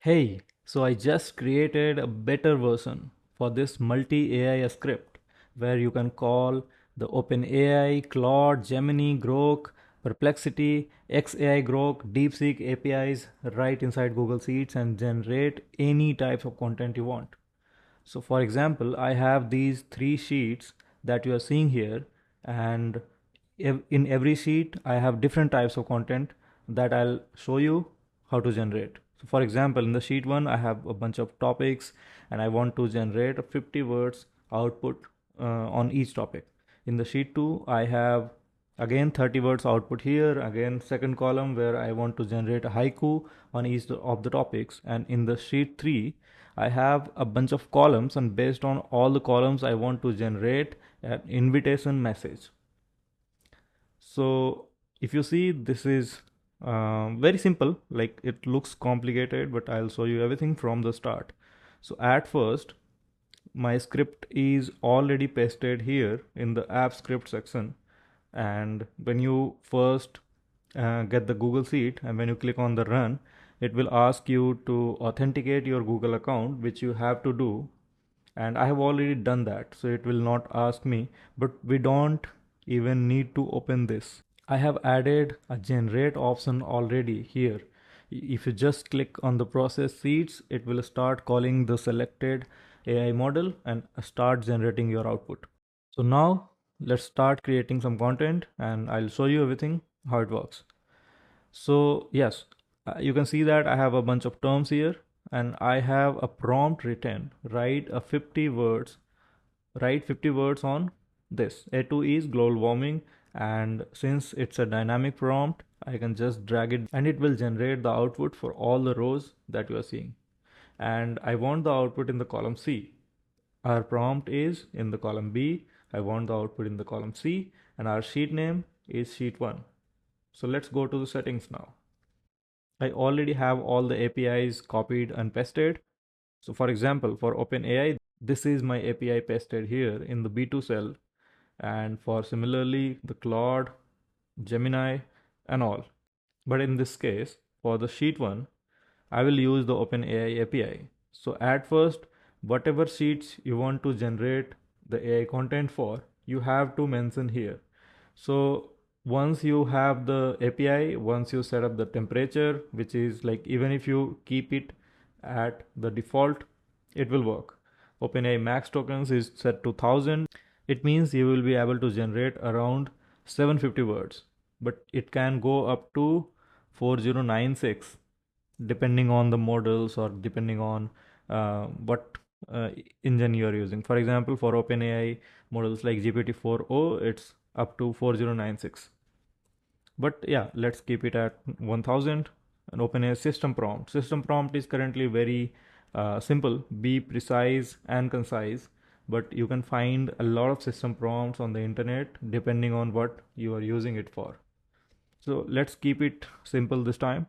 Hey, so I just created a better version for this multi-AI script where you can call the OpenAI, Claude, Gemini, Grok, Perplexity, XAI Grok, DeepSeek APIs right inside Google Sheets and generate any types of content you want. So for example, I have these three sheets that you are seeing here, and in every sheet I have different types of content that I'll show you how to generate. So for example, in the sheet 1 I have a bunch of topics and I want to generate a 50 words output on each topic. In the sheet 2 I have again 30 words output here, again second column where I want to generate a haiku on each of the topics, and in the sheet 3 I have a bunch of columns, and based on all the columns I want to generate an invitation message. So if you see, this is very simple. Like, it looks complicated, but I'll show you everything from the start. So at first my script is already pasted here in the app script section, and when you first get the Google Sheet and when you click on the run, it will ask you to authenticate your Google account, which you have to do, and I have already done that, so it will not ask me. But we don't even need to open this. I have added a generate option already here. If you just click on the process sheets, it will start calling the selected AI model and start generating your output. So now let's start creating some content and I'll show you everything how it works. So yes, you can see that I have a bunch of terms here and I have a prompt written. Write 50 words on this. A2 is global warming, and since it's a dynamic prompt, I can just drag it and it will generate the output for all the rows that you are seeing. And I want the output in the column C. Our prompt is in the column B. I want the output in the column C, and our sheet name is sheet 1. So let's go to the settings now. I already have all the APIs copied and pasted. So for example, for OpenAI, this is my API pasted here in the B2 cell, and for similarly the Claude, Gemini, and all. But in this case, for the sheet 1, I will use the OpenAI API. So at first, whatever sheets you want to generate the AI content for, you have to mention here. So once you have the API, once you set up the temperature, which is like, even if you keep it at the default, it will work. OpenAI max tokens is set to 1000. It means you will be able to generate around 750 words, but it can go up to 4096 depending on the models or depending on what engine you are using. For example, for OpenAI models like GPT-4o, it's up to 4096. But yeah, let's keep it at 1000. And OpenAI system prompt. System prompt is currently very simple, be precise and concise. But you can find a lot of system prompts on the internet depending on what you are using it for. So let's keep it simple this time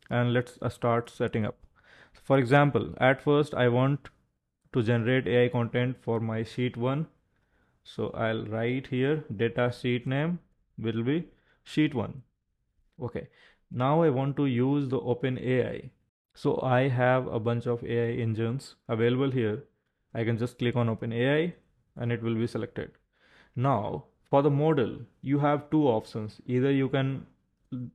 and let's start setting up. For example, at first I want to generate AI content for my sheet 1. So I'll write here data sheet name will be sheet 1. Okay. Now I want to use the OpenAI. So I have a bunch of AI engines available here. I can just click on OpenAI and it will be selected. Now, for the model, you have two options. Either you can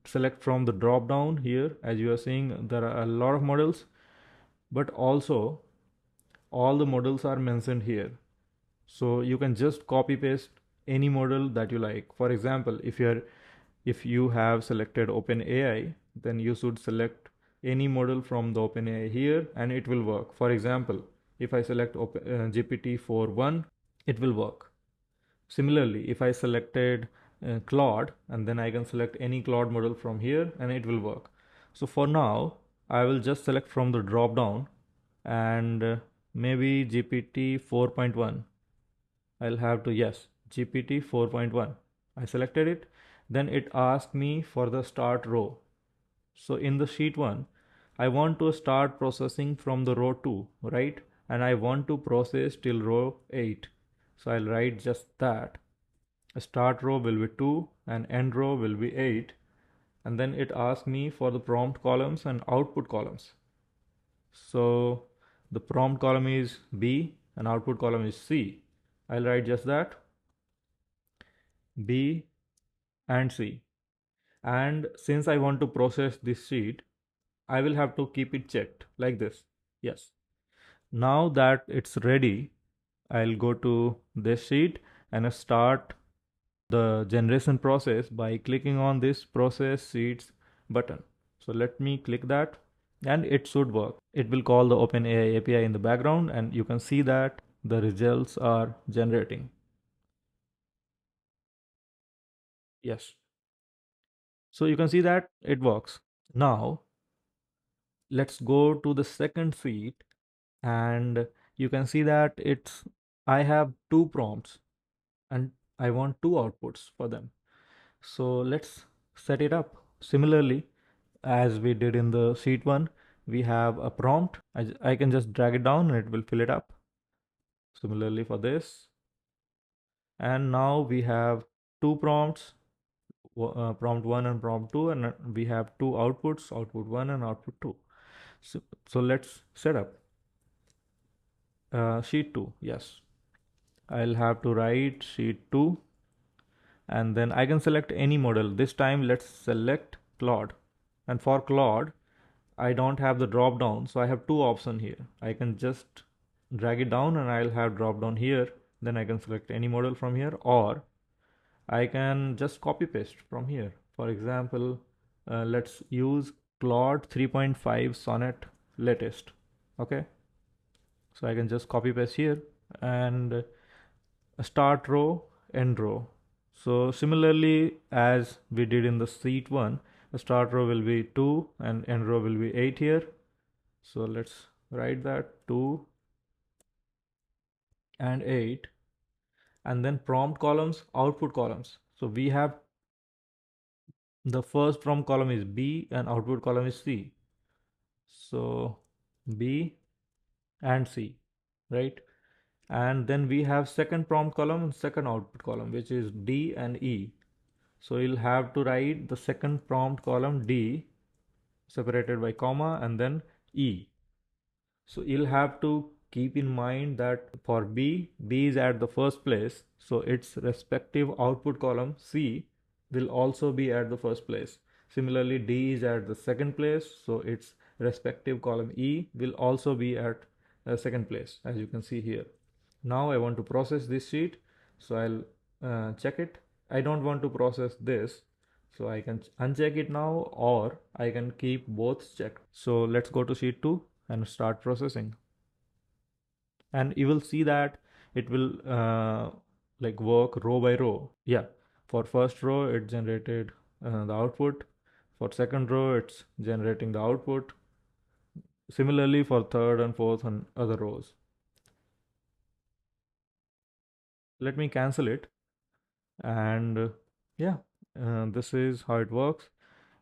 select from the drop down here. As you are seeing, there are a lot of models, but also all the models are mentioned here. So you can just copy paste any model that you like. For example, if you have selected OpenAI, then you should select any model from the OpenAI here and it will work. For example, if I select GPT-4.1, it will work. Similarly, if I selected Claude, and then I can select any Claude model from here and it will work. So for now, I will just select from the drop down and maybe GPT 4.1. I'll have to, yes, GPT 4.1. I selected it. Then it asked me for the start row. So in the sheet 1, I want to start processing from the row 2, right? And I want to process till row 8. So I'll write just that. A start row will be 2 and end row will be 8. And then it asks me for the prompt columns and output columns. So the prompt column is B and output column is C. I'll write just that, B and C. And since I want to process this sheet, I will have to keep it checked like this. Yes. Now that it's ready, I'll go to this sheet and start the generation process by clicking on this process sheets button. So let me click that and it should work. It will call the OpenAI API in the background and you can see that the results are generating. Yes. So you can see that it works. Now let's go to the second sheet and you can see that I have two prompts and I want two outputs for them. So let's set it up. Similarly, as we did in the sheet one, we have a prompt. I can just drag it down and it will fill it up. Similarly for this. And now we have two prompts, prompt one and prompt two, and we have two outputs, output one and output two. So let's set up sheet two. Yes, I'll have to write sheet two and then I can select any model. This time let's select Claude. And for Claude, I don't have the drop down, so I have two options here. I can just drag it down and I'll have drop down here. Then I can select any model from here, or I can just copy paste from here. For example, let's use Claude 3.5 Sonnet latest. Okay, so I can just copy paste here and start row, end row. So similarly as we did in the sheet one, the start row will be 2 and end row will be 8 here. So let's write that 2 and 8 and then prompt columns, output columns. So we have the first prompt column is B and output column is C. So B and C, right? And then we have second prompt column and second output column, which is D and E. So you'll have to write the second prompt column D separated by comma and then E. So you'll have to keep in mind that for B is at the first place. So its respective output column C will also be at the first place. Similarly, D is at the second place. So its respective column E will also be at the second place, as you can see here. Now I want to process this sheet. So I'll check it. I don't want to process this. So I can uncheck it now or I can keep both checked. So let's go to sheet 2 and start processing. And you will see that it will like work row by row. Yeah, for first row it generated the output. For second row it's generating the output. Similarly for third and fourth and other rows. Let me cancel it and yeah, this is how it works.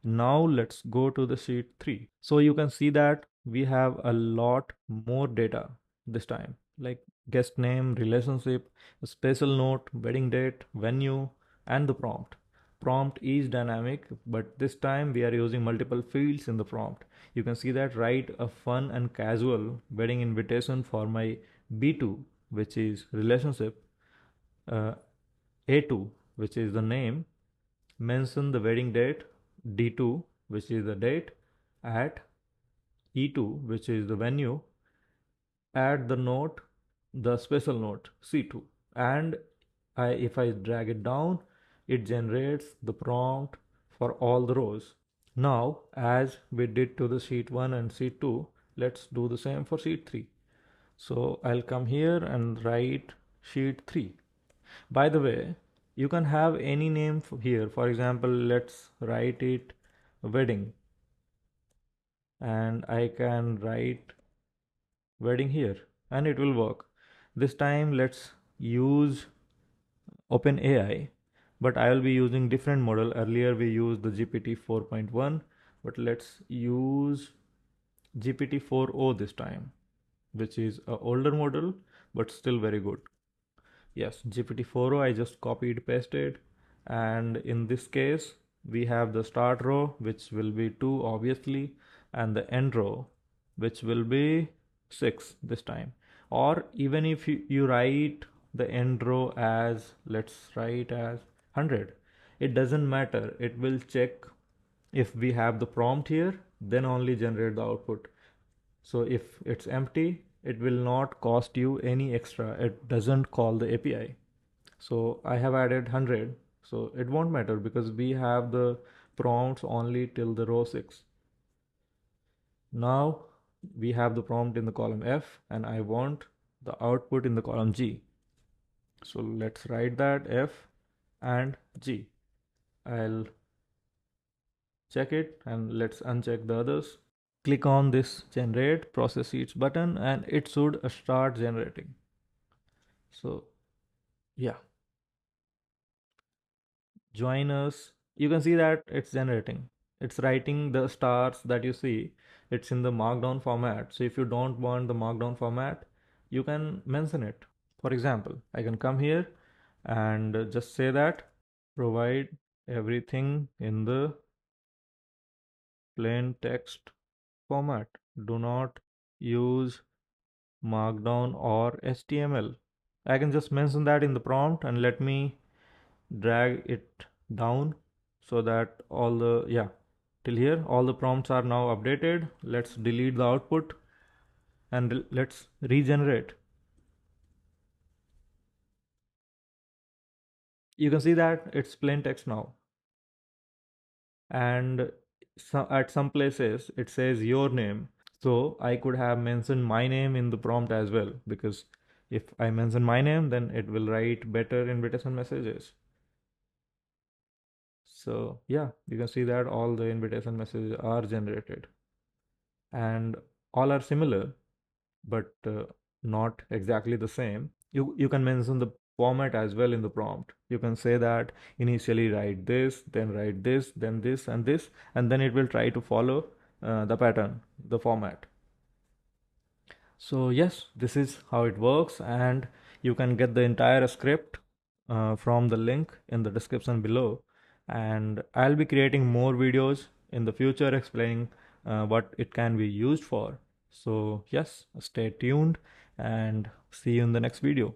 Now let's go to the sheet 3. So you can see that we have a lot more data this time, like guest name, relationship, a special note, wedding date, venue, and the prompt. Prompt is dynamic, but this time we are using multiple fields in the prompt. You can see that write a fun and casual wedding invitation for my B2, which is relationship, uh, A2, which is the name, mention the wedding date, D2, which is the date, at E2, which is the venue, add the note, the special note, C2. And if I drag it down, it generates the prompt for all the rows. Now, as we did to the sheet 1 and sheet 2, let's do the same for sheet 3. So I'll come here and write sheet 3. By the way, you can have any name here. For example, let's write it wedding. And I can write wedding here and it will work. This time let's use OpenAI, but I will be using different model. Earlier we used the GPT 4.1, but let's use GPT 4o this time, which is an older model but still very good. Yes, GPT 4o I just copied pasted, and in this case we have the start row, which will be 2 obviously, and the end row which will be 6 this time. Or even if you write the end row as, let's write as 100, it doesn't matter. It will check if we have the prompt here, then only generate the output. So if it's empty, it will not cost you any extra. It doesn't call the API. So I have added 100. So it won't matter because we have the prompts only till the row 6. Now we have the prompt in the column F and I want the output in the column G. So let's write that F and G. I'll check it and let's uncheck the others. Click on this generate process seeds button and it should start generating. So yeah, join us. You can see that it's generating. It's writing the stars that you see. It's in the markdown format. So if you don't want the markdown format, you can mention it. For example, I can come here and just say that provide everything in the plain text format. Do not use markdown or HTML. I can just mention that in the prompt and let me drag it down so that all the, yeah, till here all the prompts are now updated. Let's delete the output and let's regenerate. You can see that it's plain text now. And so at some places it says your name. So I could have mentioned my name in the prompt as well, because if I mention my name, then it will write better invitation messages. So yeah, you can see that all the invitation messages are generated and all are similar, but not exactly the same. You can mention the format as well in the prompt. You can say that initially write this, then write this, then this and this, and then it will try to follow the pattern, the format. So yes, this is how it works, and you can get the entire script from the link in the description below. And I'll be creating more videos in the future explaining what it can be used for. So yes, stay tuned and see you in the next video.